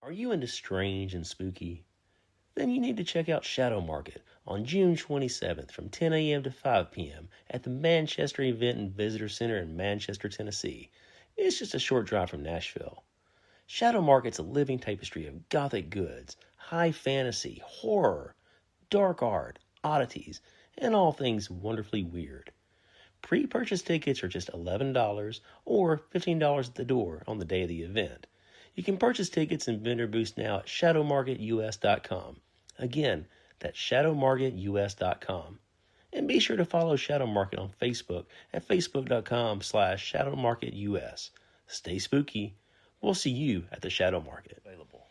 Are you into strange and spooky? Then you need to check out Shadow Market on June 27th from 10 a.m. to 5 p.m. at the Manchester Event and Visitor Center in Manchester, Tennessee. It's just a short drive from Nashville. Shadow Market's a living tapestry of gothic goods, high fantasy, horror, dark art, oddities, and all things wonderfully weird. Pre-purchase tickets are just $11 or $15 at the door on the day of the event. You can purchase tickets and vendor booths now at shadowmarketus.com. Again, that's shadowmarketus.com. And be sure to follow Shadow Market on Facebook at facebook.com/shadowmarketus. Stay spooky. We'll see you at the Shadow Market. Available.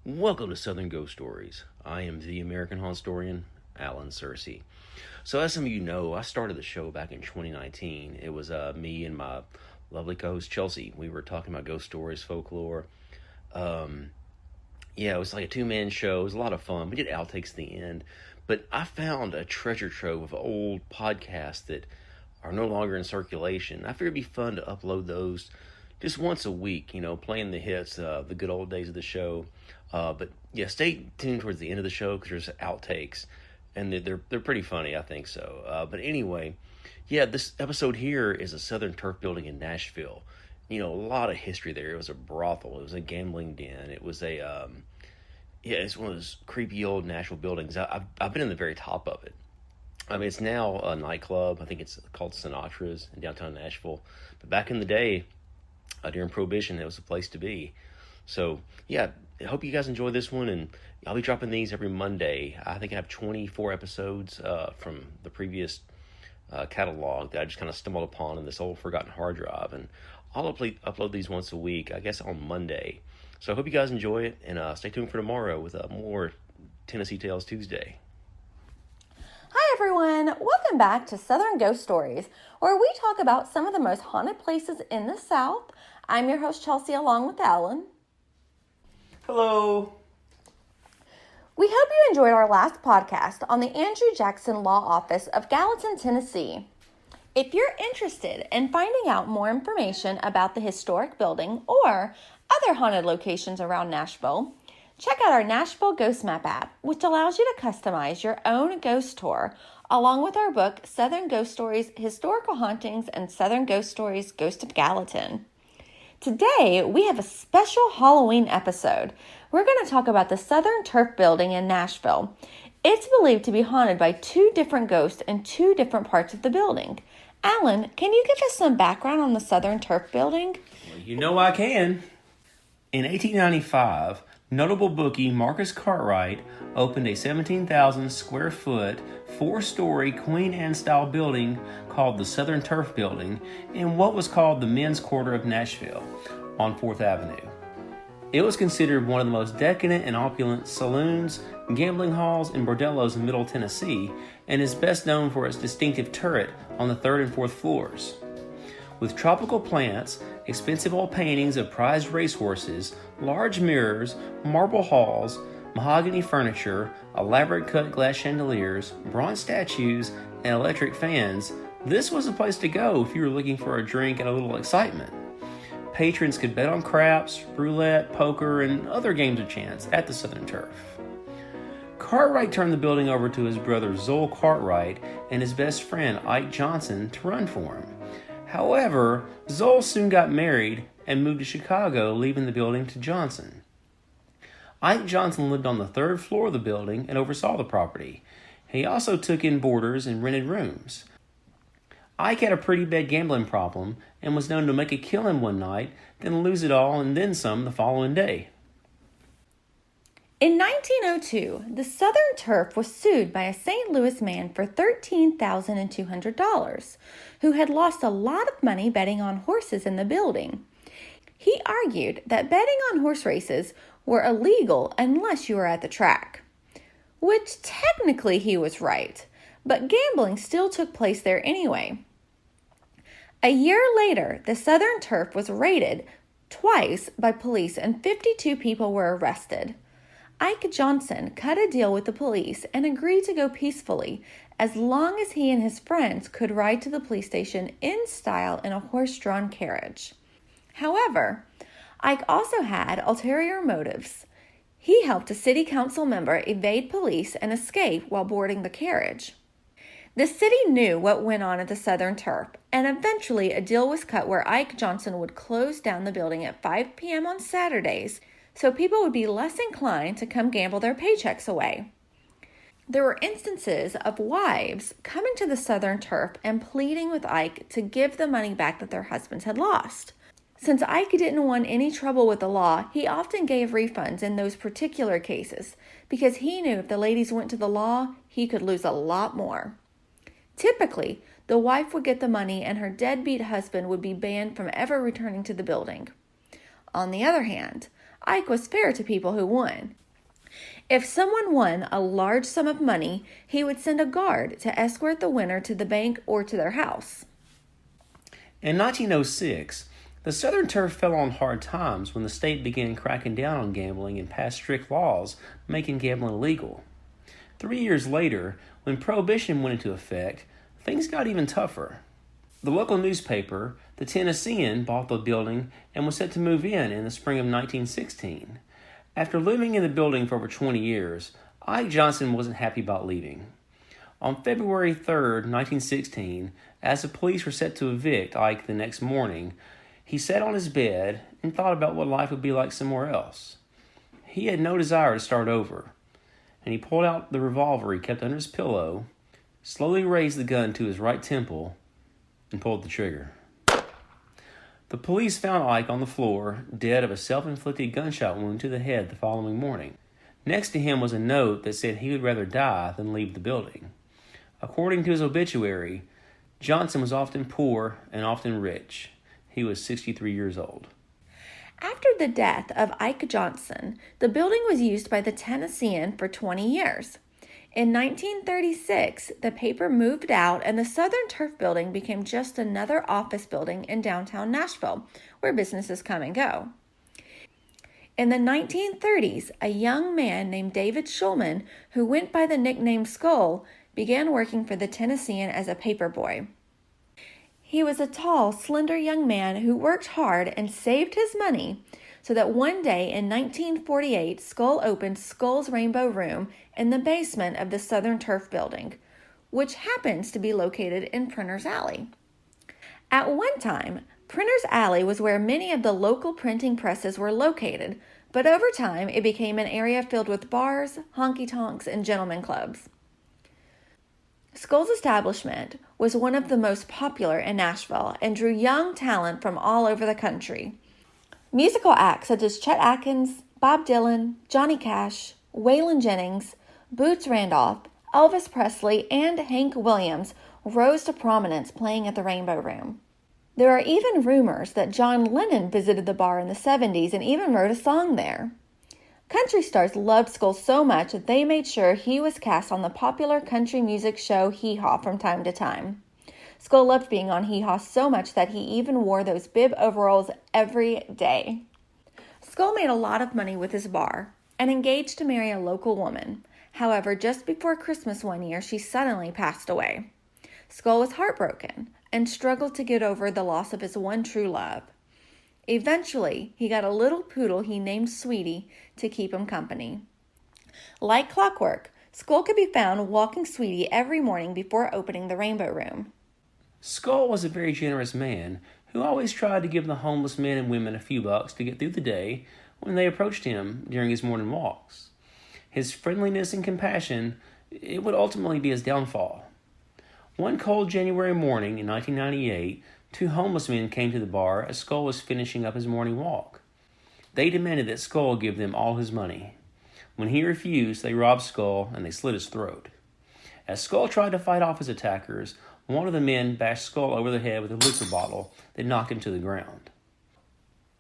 Welcome to Southern Ghost Stories. I am the American Haunt Historian, Alan Searcy. So as some of you know, I started the show back in 2019. It was me and my lovely co-host Chelsea. We were talking about ghost stories, folklore. It was like a two-man show. It was a lot of fun. We did outtakes at the end. But I found a treasure trove of old podcasts that are no longer in circulation. I figured it'd be fun to upload those just once a week, playing the hits, the good old days of the show. But stay tuned towards the end of the show because there's outtakes, and they're pretty funny, I think so. But anyway, this episode here is a Southern Turf building in Nashville. A lot of history there. It was a brothel. It was a gambling den. It was it's one of those creepy old Nashville buildings. I've been in the very top of it. I mean, it's now a nightclub. I think it's called Sinatra's in downtown Nashville. But back in the day, during Prohibition, it was a place to be. So, I hope you guys enjoy this one, and I'll be dropping these every Monday. I think I have 24 episodes from the previous catalog that I just kind of stumbled upon in this old forgotten hard drive, and I'll upload these once a week, I guess on Monday. So I hope you guys enjoy it, and stay tuned for tomorrow with more Tennessee Tales Tuesday. Hi everyone, welcome back to Southern Ghost Stories, where we talk about some of the most haunted places in the South. I'm your host Chelsea, along with Alan. Hello. We hope you enjoyed our last podcast on the Andrew Jackson Law Office of Gallatin, Tennessee. If you're interested in finding out more information about the historic building or other haunted locations around Nashville, check out our Nashville Ghost Map app, which allows you to customize your own ghost tour, along with our book, Southern Ghost Stories, Historical Hauntings, and Southern Ghost Stories, Ghost of Gallatin. Today, we have a special Halloween episode. We're going to talk about the Southern Turf building in Nashville. It's believed to be haunted by two different ghosts in two different parts of the building. Alan, can you give us some background on the Southern Turf building? Well, I can. In 1895, notable bookie Marcus Cartwright opened a 17,000 square foot, 4-story Queen Anne-style building called the Southern Turf Building in what was called the Men's Quarter of Nashville on 4th Avenue. It was considered one of the most decadent and opulent saloons, gambling halls, and bordellos in Middle Tennessee, and is best known for its distinctive turret on the 3rd and 4th floors. With tropical plants, expensive oil paintings of prized racehorses, large mirrors, marble halls, mahogany furniture, elaborate cut glass chandeliers, bronze statues, and electric fans, this was the place to go if you were looking for a drink and a little excitement. Patrons could bet on craps, roulette, poker, and other games of chance at the Southern Turf. Cartwright turned the building over to his brother Zoel Cartwright and his best friend Ike Johnson to run for him. However, Zoel soon got married and moved to Chicago, leaving the building to Johnson. Ike Johnson lived on the 3rd floor of the building and oversaw the property. He also took in boarders and rented rooms. Ike had a pretty bad gambling problem and was known to make a killing one night, then lose it all and then some the following day. In 1902, the Southern Turf was sued by a St. Louis man for $13,200, who had lost a lot of money betting on horses in the building. He argued that betting on horse races were illegal unless you were at the track, which technically he was right, but gambling still took place there anyway. A year later, the Southern Turf was raided twice by police and 52 people were arrested. Ike Johnson cut a deal with the police and agreed to go peacefully as long as he and his friends could ride to the police station in style in a horse-drawn carriage. However, Ike also had ulterior motives. He helped a city council member evade police and escape while boarding the carriage. The city knew what went on at the Southern Turf, and eventually a deal was cut where Ike Johnson would close down the building at 5 p.m. on Saturdays so people would be less inclined to come gamble their paychecks away. There were instances of wives coming to the Southern Turf and pleading with Ike to give the money back that their husbands had lost. Since Ike didn't want any trouble with the law, he often gave refunds in those particular cases because he knew if the ladies went to the law, he could lose a lot more. Typically, the wife would get the money and her deadbeat husband would be banned from ever returning to the building. On the other hand, Ike was fair to people who won. If someone won a large sum of money, he would send a guard to escort the winner to the bank or to their house. In 1906, the Southern Turf fell on hard times when the state began cracking down on gambling and passed strict laws making gambling illegal. 3 years later, when Prohibition went into effect, things got even tougher. The local newspaper, the Tennessean, bought the building and was set to move in the spring of 1916. After living in the building for over 20 years, Ike Johnson wasn't happy about leaving. On February 3, 1916, as the police were set to evict Ike the next morning, he sat on his bed and thought about what life would be like somewhere else. He had no desire to start over, and he pulled out the revolver he kept under his pillow, slowly raised the gun to his right temple, and pulled the trigger. The police found Ike on the floor, dead of a self-inflicted gunshot wound to the head the following morning. Next to him was a note that said he would rather die than leave the building. According to his obituary, Johnson was often poor and often rich. He was 63 years old. After the death of Ike Johnson, the building was used by the Tennessean for 20 years. In 1936, the paper moved out and the Southern Turf building became just another office building in downtown Nashville, where businesses come and go. In the 1930s, a young man named David Schulman, who went by the nickname Skull, began working for the Tennessean as a paperboy. He was a tall, slender young man who worked hard and saved his money so that one day in 1948, Skull opened Skull's Rainbow Room in the basement of the Southern Turf building, which happens to be located in Printer's Alley. At one time, Printer's Alley was where many of the local printing presses were located, but over time it became an area filled with bars, honky-tonks, and gentlemen clubs. Skull's establishment was one of the most popular in Nashville and drew young talent from all over the country. Musical acts such as Chet Atkins, Bob Dylan, Johnny Cash, Waylon Jennings, Boots Randolph, Elvis Presley, and Hank Williams rose to prominence playing at the Rainbow Room. There are even rumors that John Lennon visited the bar in the 70s and even wrote a song there. Country stars loved Skull so much that they made sure he was cast on the popular country music show Hee Haw from time to time. Skull loved being on Hee Haw so much that he even wore those bib overalls every day. Skull made a lot of money with his bar and engaged to marry a local woman. However, just before Christmas one year, she suddenly passed away. Skull was heartbroken and struggled to get over the loss of his one true love. Eventually, he got a little poodle he named Sweetie to keep him company. Like clockwork, Skull could be found walking Sweetie every morning before opening the Rainbow Room. Skull was a very generous man who always tried to give the homeless men and women a few bucks to get through the day when they approached him during his morning walks. His friendliness and compassion, it would ultimately be his downfall. One cold January morning in 1998, 2 homeless men came to the bar as Skull was finishing up his morning walk. They demanded that Skull give them all his money. When he refused, they robbed Skull and they slit his throat. As Skull tried to fight off his attackers, one of the men bashed Skull over the head with a liquor bottle that knocked him to the ground.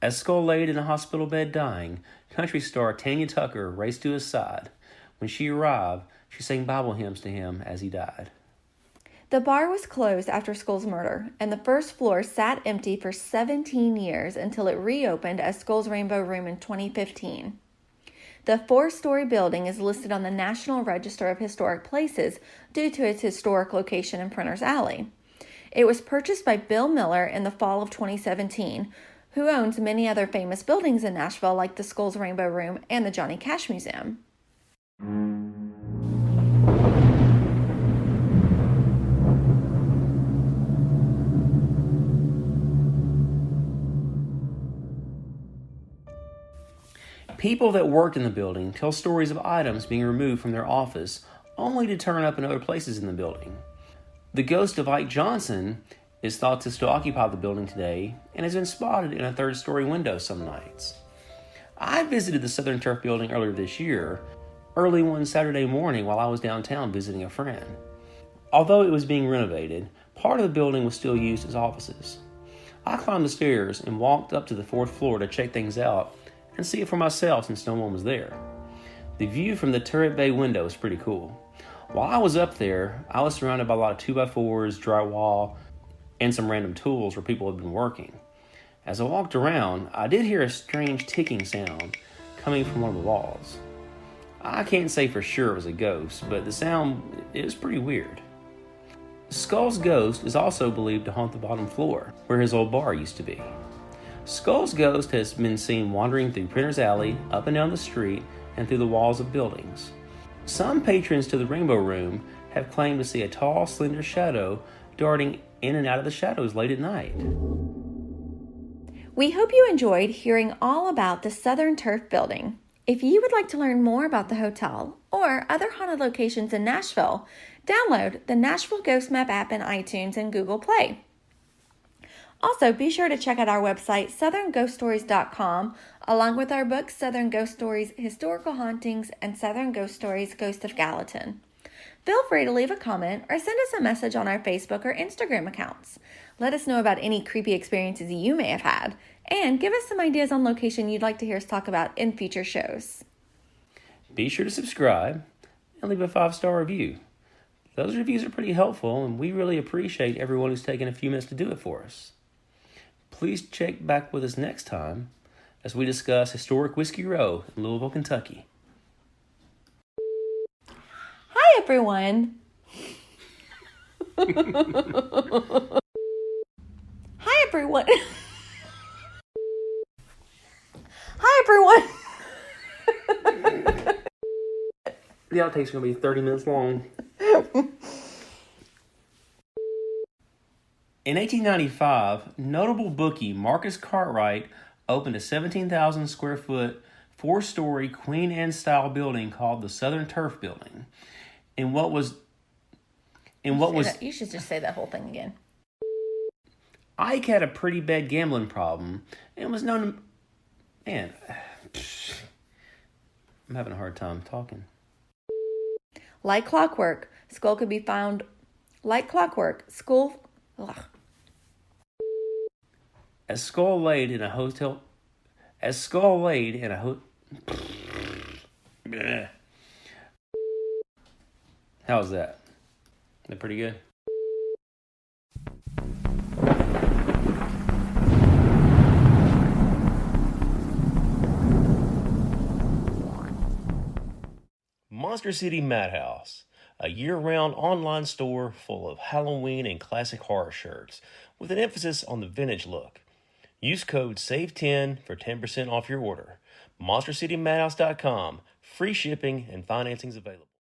As Skull laid in a hospital bed dying, country star Tanya Tucker raced to his side. When she arrived, she sang Bible hymns to him as he died. The bar was closed after Skull's murder, and the first floor sat empty for 17 years until it reopened as Skull's Rainbow Room in 2015. The 4-story building is listed on the National Register of Historic Places due to its historic location in Printer's Alley. It was purchased by Bill Miller in the fall of 2017, who owns many other famous buildings in Nashville like the Skulls Rainbow Room and the Johnny Cash Museum. People that worked in the building tell stories of items being removed from their office only to turn up in other places in the building. The ghost of Ike Johnson is thought to still occupy the building today and has been spotted in a 3rd-story window some nights. I visited the Southern Turf building earlier this year, early one Saturday morning while I was downtown visiting a friend. Although it was being renovated, part of the building was still used as offices. I climbed the stairs and walked up to the 4th floor to check things out and see it for myself since no one was there. The view from the turret bay window is pretty cool. While I was up there, I was surrounded by a lot of 2x4s, drywall, and some random tools where people had been working. As I walked around, I did hear a strange ticking sound coming from one of the walls. I can't say for sure it was a ghost, but the sound is pretty weird. Skull's ghost is also believed to haunt the bottom floor, where his old bar used to be. Skull's ghost has been seen wandering through Printer's Alley, up and down the street, and through the walls of buildings. Some patrons to the Rainbow Room have claimed to see a tall, slender shadow darting in and out of the shadows late at night. We hope you enjoyed hearing all about the Southern Turf building. If you would like to learn more about the hotel or other haunted locations in Nashville, download the Nashville Ghost Map app in iTunes and Google Play. Also, be sure to check out our website, southernghoststories.com, along with our books, Southern Ghost Stories, Historical Hauntings, and Southern Ghost Stories, Ghost of Gallatin. Feel free to leave a comment or send us a message on our Facebook or Instagram accounts. Let us know about any creepy experiences you may have had, and give us some ideas on location you'd like to hear us talk about in future shows. Be sure to subscribe and leave a 5-star review. Those reviews are pretty helpful, and we really appreciate everyone who's taken a few minutes to do it for us. Please check back with us next time as we discuss historic Whiskey Row in Louisville, Kentucky. Hi, everyone. Hi, everyone. Hi, everyone. The outtake's going to be 30 minutes long. In 1895, notable bookie Marcus Cartwright opened a 17,000 square foot, 4-story Queen Anne style building called the Southern Turf Building. You should just say that whole thing again. Ike had a pretty bad gambling problem and was known to... Man, I'm having a hard time talking. Like clockwork, Skull could be found... Like clockwork, school... Ugh. As Skull laid in a hotel... As Skull laid in a How's that? Is that pretty good? Monster City Madhouse, a year-round online store full of Halloween and classic horror shirts, with an emphasis on the vintage look. Use code SAVE10 for 10% off your order. MonsterCityMadhouse.com. Free shipping and financing's available.